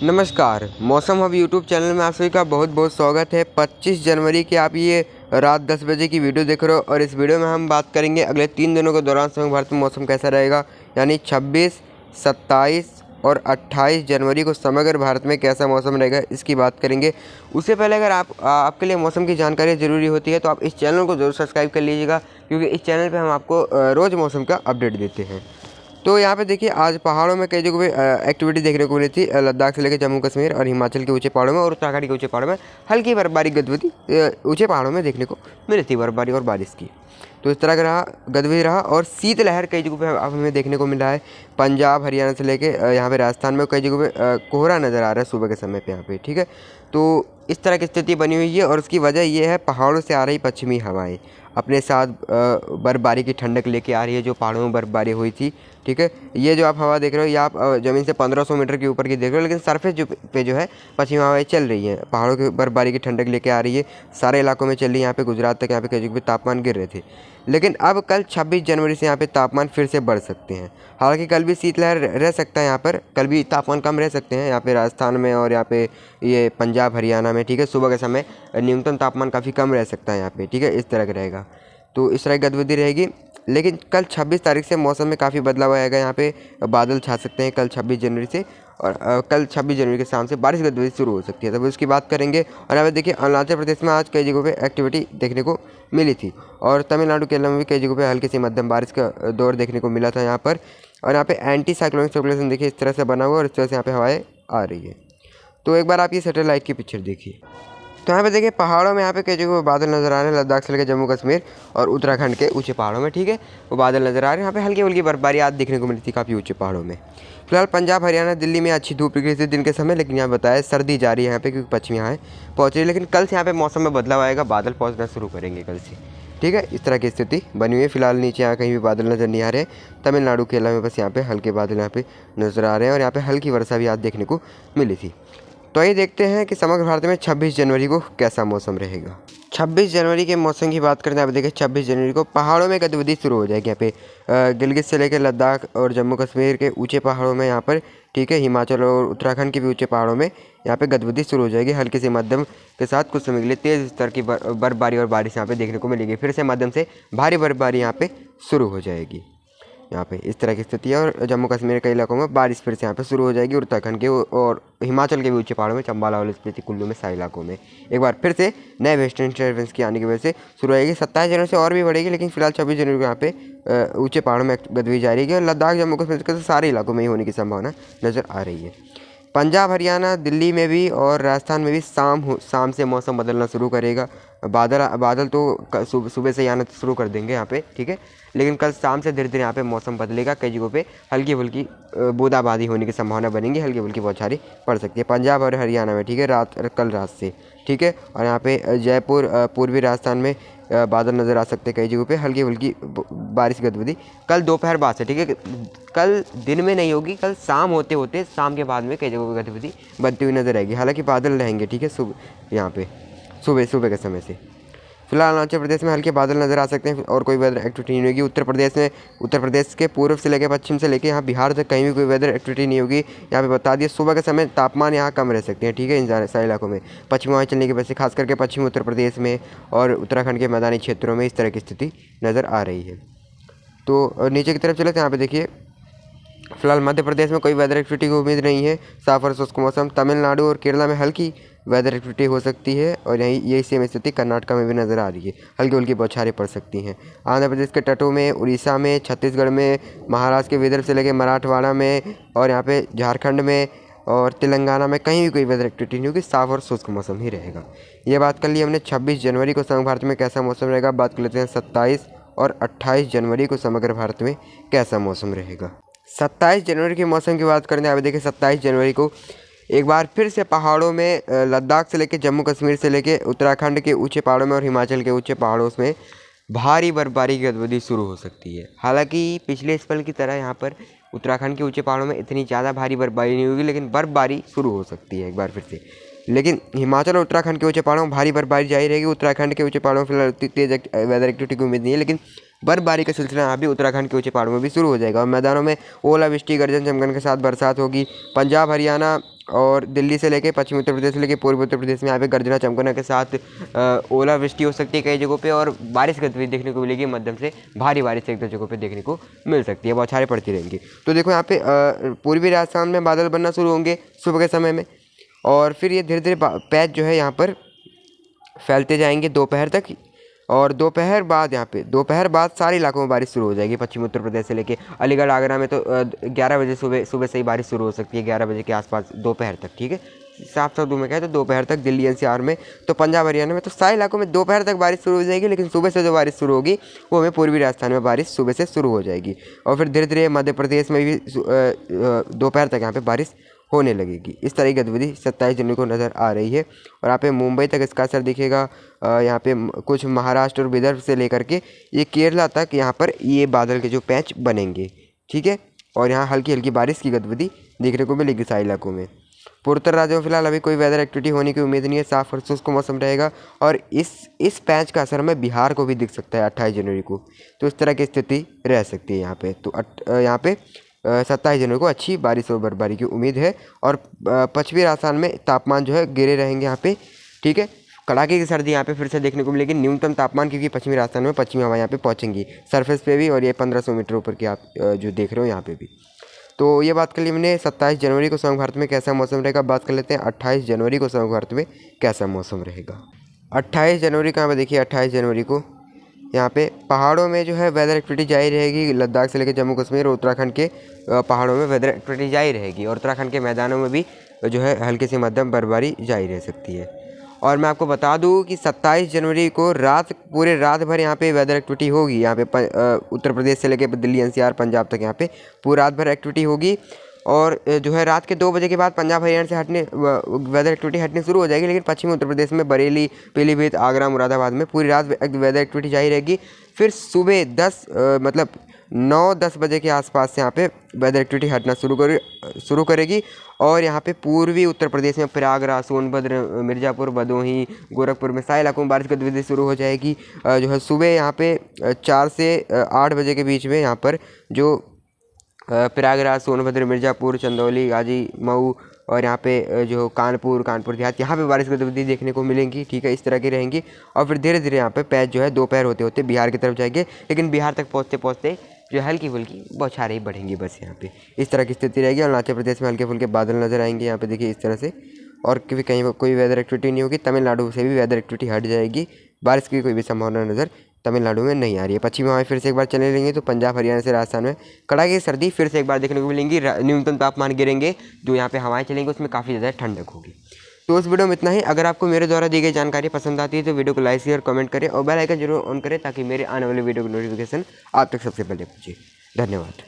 नमस्कार, मौसम hub YouTube channel में आप सभी का बहुत बहुत स्वागत है। 25 जनवरी की आप ये रात 10 बजे की वीडियो देख रहे हो और इस वीडियो में हम बात करेंगे अगले 3 दिनों के दौरान समग्र भारत में मौसम कैसा रहेगा, यानी 26, 27 और 28 जनवरी को समग्र भारत में कैसा मौसम रहेगा, इसकी बात करेंगे। उससे पहले अगर आपके लिए मौसम की जानकारी ज़रूरी होती है तो आप इस चैनल को ज़रूर सब्सक्राइब कर लीजिएगा, क्योंकि इस चैनल पर हम आपको रोज़ मौसम का अपडेट देते हैं। तो यहाँ पे देखिए, आज पहाड़ों में कई जगह पे एक्टिविटी देखने को मिली थी। लद्दाख से लेकर जम्मू कश्मीर और हिमाचल के ऊंचे पहाड़ों में और उत्तराखंड के ऊंचे पहाड़ों में हल्की बर्फबारी गतिविधि ऊंचे पहाड़ों में देखने को मिली थी, बर्फबारी और बारिश की। तो इस तरह का रहा, गतिविधि रहा। और शीतलहर कई जगहों पे अब हमें देखने को मिल रहा है। पंजाब हरियाणा से लेके यहाँ पे राजस्थान में कई जगहों पे कोहरा नज़र आ रहा है सुबह के समय पे यहाँ पे, ठीक है। तो इस तरह की स्थिति बनी हुई है और उसकी वजह ये है, पहाड़ों से आ रही पश्चिमी हवाएं अपने साथ बर्फबारी की ठंडक लेके आ रही है। जो पहाड़ों में बर्फबारी हुई थी, ठीक है, ये जो आप हवा देख रहे हो, ये आप ज़मीन से 1500 मीटर के ऊपर की देख रहे हो, लेकिन सरफेस पे जो है पश्चिमी हवाएं चल रही हैं, पहाड़ों की बर्फबारी की ठंडक लेके आ रही है। सारे इलाकों में चल रही है। यहाँ पे गुजरात तक यहाँ पे कई जगह पे तापमान गिर रहे थे, लेकिन अब कल 26 जनवरी से यहाँ पे तापमान फिर से बढ़ सकते हैं। हालांकि कल भी शीतलहर रह सकता है, यहाँ पर कल भी तापमान कम रह सकते हैं यहाँ पे राजस्थान में और यहाँ पे ये पंजाब हरियाणा में, ठीक है। सुबह के समय न्यूनतम तापमान काफ़ी कम रह सकता है यहाँ पे, ठीक है। इस तरह का रहेगा, तो इस तरह की गतिविधि रहेगी। लेकिन कल 26 तारीख से मौसम में काफ़ी बदलाव आएगा। यहाँ पे बादल छा सकते हैं कल 26 जनवरी से, और कल 26 जनवरी के शाम से बारिश गतिविधि शुरू हो सकती है, तब उसकी बात करेंगे। और यहाँ पे देखिए, अरुणाचल प्रदेश में आज कई जगहों पे एक्टिविटी देखने को मिली थी और तमिलनाडु केरल में भी कई जगहों पे हल्की सी मध्यम बारिश का दौर देखने को मिला था यहाँ पर। और यहाँ पे एंटी साइक्लोनिक सर्कुलेशन देखिए इस तरह से बना हुआ और इस तरह से यहाँ पे हवाएं आ रही है। तो एक बार आप ये सैटेलाइट की पिक्चर देखिए। तो यहाँ पे देखिए, पहाड़ों में यहाँ पे कई जगह पे बादल नज़र आ रहे हैं। लद्दाख से लेकर जम्मू कश्मीर और उत्तराखंड के ऊंचे पहाड़ों में, ठीक है, वो बादल नज़र आ रहे हैं। यहाँ पे हल्की हल्की बर्फबारी आज देखने को मिली थी काफ़ी ऊंचे पहाड़ों में। फिलहाल पंजाब हरियाणा दिल्ली में अच्छी धूप निकली थी दिन के समय, लेकिन यहाँ बताया सर्दी जारी है यहाँ पे, क्योंकि पश्चिमी हवाएं पहुँच रही है। लेकिन कल से यहाँ पे मौसम में बदलाव आएगा, बादल पहुँचना शुरू करेंगे कल से, ठीक है। इस तरह की स्थिति बनी हुई है। फिलहाल नीचे यहाँ कहीं भी बादल नज़र नहीं आ रहे। तमिलनाडु केरल में बस यहाँ पे हल्के बादल यहाँ पे नज़र आ रहे हैं और यहाँ पे हल्की वर्षा भी आज देखने को मिली थी। तो आइए देखते हैं कि समग्र भारत में 26 जनवरी को कैसा मौसम रहेगा। 26 जनवरी के मौसम की बात करते हैं। आप देखिए, 26 जनवरी को पहाड़ों में गतिविधि शुरू हो जाएगी। यहाँ पे गिलगित से लेकर लद्दाख और जम्मू कश्मीर के ऊंचे पहाड़ों में यहाँ पर, ठीक है, हिमाचल और उत्तराखंड के भी ऊंचे पहाड़ों में यहाँ पे गतिविधि शुरू हो जाएगी। हल्के से मध्यम के साथ कुछ समय के लिए तेज़ स्तर की बर्फबारी और बारिश यहाँ पे देखने को मिलेगी। फिर से मध्यम से भारी बर्फबारी यहाँ पे शुरू हो जाएगी। यहाँ पे इस तरह की स्थिति है। और जम्मू कश्मीर के कई इलाकों में बारिश फिर से यहाँ पे शुरू हो जाएगी। उत्तराखंड के और हिमाचल के भी ऊंचे पहाड़ों में, चंबा लाहौल स्पीति कुल्लू में सारे इलाकों में एक बार फिर से नए वेस्टर्न डिस्टर्बेंस की आने की वजह से शुरू होगी। 27 जनवरी से और भी बढ़ेगी, लेकिन फिलहाल 26 जनवरी को यहाँ पे ऊंचे पहाड़ों में गतिविधि जारी है। और लद्दाख जम्मू कश्मीर के सारे इलाकों में ही होने की संभावना नज़र आ रही है। पंजाब हरियाणा दिल्ली में भी और राजस्थान में भी शाम से मौसम बदलना शुरू करेगा। बादल तो सुबह से आना शुरू कर देंगे यहाँ पे, ठीक है, लेकिन कल शाम से धीरे धीरे यहाँ पे मौसम बदलेगा। कई जगहों पे हल्की फुल्की बूंदाबांदी होने की संभावना बनेगी, हल्की फुल्की बौछारें पड़ सकती है पंजाब और हरियाणा में, ठीक है, कल रात से, ठीक है। और यहाँ पे जयपुर पूर्वी राजस्थान में बादल नज़र आ सकते हैं। कई जगहों पे हल्की फुल्की बारिश गतिविधि कल दोपहर बाद से, ठीक है, कल दिन में नहीं होगी, कल शाम होते होते शाम के बाद में कई जगहों पर गतिविधि बनती हुई नजर आएगी। हालांकि बादल रहेंगे, ठीक है, यहाँ पे सुबह के समय से। फिलहाल अरुणाचल प्रदेश में हल्के बादल नजर आ सकते हैं और कोई वेदर एक्टिविटी नहीं होगी। उत्तर प्रदेश के पूर्व से लेकर पश्चिम से लेकर यहाँ बिहार तक कहीं भी कोई वेदर एक्टिविटी नहीं होगी। यहाँ पे बता दिए, सुबह के समय तापमान यहाँ कम रह सकते हैं, ठीक है, इन सारे इलाकों में। पश्चिमी हवाएं चलने की वजह से खास करके पश्चिमी उत्तर प्रदेश में और उत्तराखंड के मैदानी क्षेत्रों में इस तरह की स्थिति नज़र आ रही है। तो नीचे की तरफ चले तो यहाँ पे देखिए, फिलहाल मध्य प्रदेश में कोई वेदर एक्टिविटी की उम्मीद नहीं है, साफ और शुष्क मौसम। तमिलनाडु और केरला में हल्की वेदर एक्टिविटी हो सकती है और यही सेम स्थिति कर्नाटक में भी नज़र आ रही है, हल्की हल्की बौछारें पड़ सकती हैं। आंध्र प्रदेश के तटों में, उड़ीसा में, छत्तीसगढ़ में, महाराष्ट्र के विदर्भ से लेकर मराठवाड़ा में और यहाँ पे झारखंड में और तेलंगाना में कहीं भी कोई वेदर एक्टिविटी नहीं होगी, साफ और शुष्क मौसम ही रहेगा। ये बात कर ली हमने 26 जनवरी को समग्र भारत में कैसा मौसम रहेगा। बात कर लेते हैं 27 और 28 जनवरी को समग्र भारत में कैसा मौसम रहेगा। 27 जनवरी के मौसम की बात करें, आप देखिए 27 जनवरी को एक बार फिर से पहाड़ों में लद्दाख से लेकर जम्मू कश्मीर से लेकर उत्तराखंड के ऊंचे पहाड़ों में और हिमाचल के ऊंचे पहाड़ों में भारी बर्फबारी की गतिविधि शुरू हो सकती है। हालांकि पिछले स्पेल की तरह यहाँ पर उत्तराखंड के ऊंचे पहाड़ों में इतनी ज़्यादा भारी बर्फबारी नहीं होगी, लेकिन बर्फबारी शुरू हो सकती है एक बार फिर से। लेकिन हिमाचल और उत्तराखंड के ऊंचे पहाड़ों में भारी बर्फबारी जारी रहेगी। उत्तराखंड के ऊंचे पहाड़ों में फिलहाल तेज वेदर एक्टिविटी की उम्मीद नहीं है, लेकिन बर्फबारी का सिलसिला यहाँ भी उत्तराखंड के ऊंचे पहाड़ों में भी शुरू हो जाएगा और मैदानों में ओलावृष्टि, गर्जन, चमकन के साथ बरसात होगी। पंजाब हरियाणा और दिल्ली से लेके पश्चिमी उत्तर प्रदेश से लेके पूर्वी उत्तर प्रदेश में यहाँ पे गर्जना चमकना के साथ ओलावृष्टि हो सकती है कई जगहों पे, और बारिश गतिविधि देखने को मिलेगी। मध्यम से भारी बारिश एक दो जगहों पे देखने को मिल सकती है, बौछारें पड़ती रहेंगी। तो देखो यहाँ पे पूर्वी राजस्थान में बादल बनना शुरू होंगे सुबह के समय में, और फिर ये धीरे धीरे पैच जो है यहाँ पर फैलते जाएंगे दोपहर तक, और दोपहर बाद सारे इलाकों में बारिश शुरू हो जाएगी। पश्चिमी उत्तर प्रदेश से लेके अलीगढ़ आगरा में तो 11 बजे सुबह से ही बारिश शुरू हो सकती है, 11 बजे के आसपास दोपहर तक। ठीक है, साफ शब्दों में कहें तो दोपहर तक दिल्ली एनसीआर में, तो पंजाब हरियाणा में तो सारे इलाकों में दोपहर तक बारिश शुरू हो जाएगी। लेकिन सुबह से जो बारिश शुरू होगी वो हमें पूर्वी राजस्थान में बारिश सुबह से शुरू हो जाएगी, और फिर धीरे धीरे मध्य प्रदेश में भी दोपहर तक यहाँ पे बारिश होने लगेगी। इस तरह की गतिविधि 27 जनवरी को नज़र आ रही है, और यहाँ पे मुंबई तक इसका असर दिखेगा। यहाँ पे कुछ महाराष्ट्र और विदर्भ से लेकर के ये केरला तक यहाँ पर ये बादल के जो पैच बनेंगे। ठीक है, और यहाँ हल्की हल्की बारिश की गतिविधि देखने को मिलेगी सारे इलाकों में। पूर्वोत्तर राज्यों में फिलहाल अभी कोई वेदर एक्टिविटी होने की उम्मीद नहीं है, साफ और शुष्क मौसम रहेगा, और इस पैच का असर हमें बिहार को भी दिख सकता है 28 जनवरी को। तो इस तरह की स्थिति रह सकती है यहाँ पे। तो यहाँ पे 27 जनवरी को अच्छी बारिश और बर्फबारी की उम्मीद है, और पश्चिमी राजस्थान में तापमान जो है गिरे रहेंगे यहाँ पे। ठीक है, कड़ाके की सर्दी यहाँ पे फिर से देखने को मिलेगी। न्यूनतम तापमान क्योंकि पश्चिमी राजस्थान में पश्चिमी हवा यहाँ पे पहुँचेंगी सरफेस पे भी, और ये 1500 मीटर ऊपर की आप जो देख रहे हो यहाँ पे भी। तो ये बात कर ली हमने 27 जनवरी को समग्र भारत में कैसा मौसम रहेगा। बात कर लेते हैं 28 जनवरी को समग्र भारत में कैसा मौसम रहेगा। 28 जनवरी कहाँ पर देखिए, 28 जनवरी को यहाँ पे पहाड़ों में जो है वेदर एक्टिविटी जारी रहेगी। लद्दाख से लेकर जम्मू कश्मीर और उत्तराखंड के पहाड़ों में वेदर एक्टिविटी जारी रहेगी, और उत्तराखंड के मैदानों में भी जो है हल्की से मध्यम बर्फबारी जारी रह सकती है। और मैं आपको बता दूं कि 27 जनवरी को पूरे रात भर यहाँ पे वेदर एक्टिविटी होगी। यहाँ पे उत्तर प्रदेश से लेकर दिल्ली एनसीआर पंजाब तक यहाँ पे पूरी रात भर एक्टिविटी होगी, और जो है रात के 2 बजे के बाद पंजाब हरियाणा से वेदर एक्टिविटी हटनी शुरू हो जाएगी। लेकिन पश्चिमी उत्तर प्रदेश में बरेली, पीलीभीत, आगरा, मुरादाबाद में पूरी रात वेदर एक्टिविटी जारी रहेगी। फिर सुबह 9-10 बजे के आसपास से यहाँ पे वेदर एक्टिविटी हटना शुरू करेगी, और यहाँ पे पूर्वी उत्तर प्रदेश में प्रयागराज, सोनभद्र, मिर्ज़ापुर, भदोही, गोरखपुर में सारे इलाकों में बारिश गतिविधि शुरू हो जाएगी। जो है सुबह यहाँ पे 4 से 8 बजे के बीच में यहाँ पर जो प्रयागराज, सोनभद्र, मिर्ज़ापुर, चंदौली, गाजी, मऊ, और यहाँ पे जो कानपुर देहात, यहाँ पे बारिश गतिविधि देखने को मिलेंगी। ठीक है, इस तरह की रहेंगी, और फिर धीरे धीरे यहाँ पे पैच जो है दोपहर होते होते बिहार की तरफ जाएंगे। लेकिन बिहार तक पहुँचते पहुँचते जो हल्की फुल्की बौछारें ही बढ़ेंगी बस यहाँ पे। इस तरह की स्थिति रहेगी, और अरुणाचल प्रदेश में हल्के फुल्के बादल नजर आएंगे यहाँ पे देखिए इस तरह से, और कहीं कोई वेदर एक्टिविटी नहीं होगी। तमिलनाडु से भी वेदर एक्टिविटी हट जाएगी, बारिश की कोई भी संभावना नज़र तमिलनाडु में नहीं आ रही है। पश्चिमी हवाएं फिर से एक बार चलने लगेंगी, तो पंजाब हरियाणा से राजस्थान में कड़ाके की सर्दी फिर से एक बार देखने को मिलेंगी। न्यूनतम तापमान गिरेंगे, जो यहाँ पे हवाएं चलेंगी उसमें काफ़ी ज़्यादा ठंडक होगी। तो उस वीडियो में इतना ही। अगर आपको मेरे द्वारा दी गई जानकारी पसंद आती है तो वीडियो को लाइक, शेयर, कमेंट करें, और बेल आइकन जरूर ऑन करें ताकि मेरे आने वाले वीडियो की नोटिफिकेशन आप तक सबसे पहले पहुँचे। धन्यवाद।